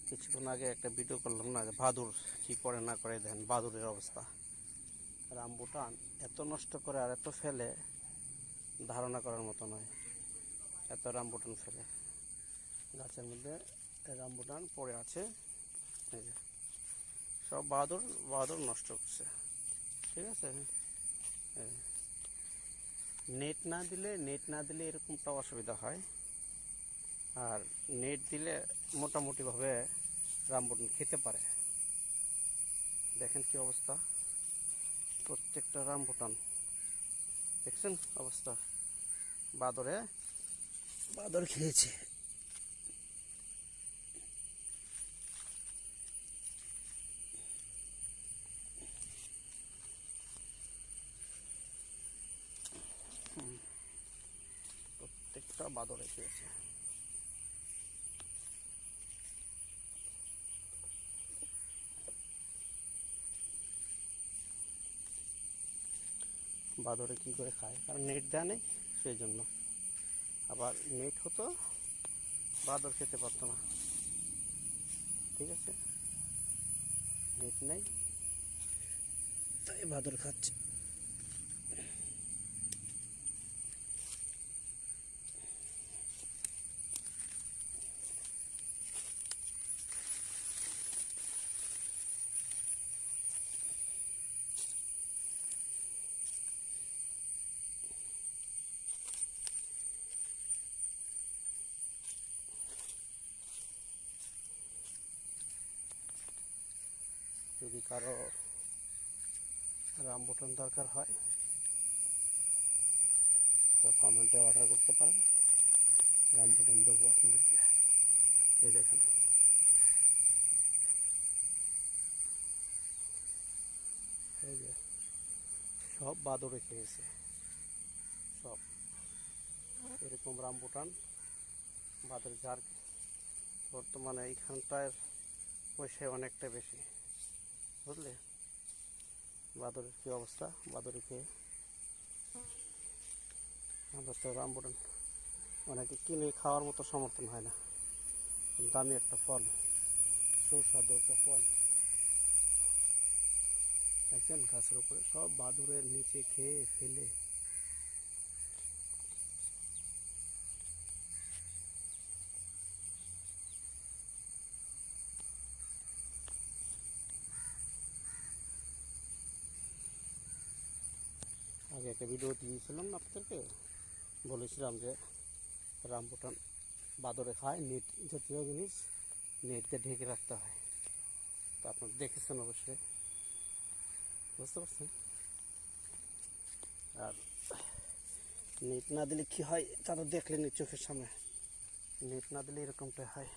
কিছুক্ষণ আগে একটা ভিডিও করলাম না, যে বাদুর কি করে না করে, দেন বাদুরের অবস্থা। রামবুটান এত নষ্ট করে আর এত ফেলে, ধারণা করার মতো নয়। এত রামবুটান ফেলে, গাছের মধ্যে রামবুটান পড়ে আছে, এই যে সব বাদুর বাদুর নষ্ট করছে। ঠিক আছে, নেট না দিলে এরকমটা অসুবিধা হয়। আর নেট দিলে মোটামুটিভাবে রামবুটান খেতে পারে। দেখেন কি অবস্থা, প্রত্যেকটা রামবুটান দেখছেন অবস্থা, বাদর খেয়েছে। প্রত্যেকটা বাদরে খেয়েছে। বাদরে কি করে খায়, কারণ নেট দেয় নেই, সেই জন্য। আবার নেট হতো, বাদর খেতে পারতো না। ঠিক আছে, নেট নেই, তাই বাদর খাচ্ছে। যদি কারো রামবুটান দরকার হয় তো কমেন্টে অর্ডার করতে পারেন, রামবুটান দেবো আপনাদেরকে। এই দেখেন, এই যে সব বাদরে খেয়েছে, সব এরকম রামবুটান বাদর। যার বর্তমানে এইখানটায় পয়সা অনেকটা বেশি, বুঝলে বাদরের কী অবস্থা। বাদরে খেয়ে আমরা তো রামবুটান অনেকে কিনে খাওয়ার মতো সমর্থন হয় না, দামি একটা ফল, সুস্বাদু একটা ফল। দেখছেন গাছের উপরে সব বাদুরের নিচে খেয়ে ফেলে। আগে একটা ভিডিও দিয়েছিলাম না আপনাদেরকে, বলেছিলাম যে রামবুটান বাদরে খায়, নেট জাতীয় জিনিস নেট দিয়ে ঢেকে রাখতে হয়। তো আপনারা দেখেছেন অবশ্যই, বুঝতে পারছেন। আর নেট না দিলে কী হয় তা তো দেখলেন চোখের সামনে, নেট না দিলে এরকমটা হয়।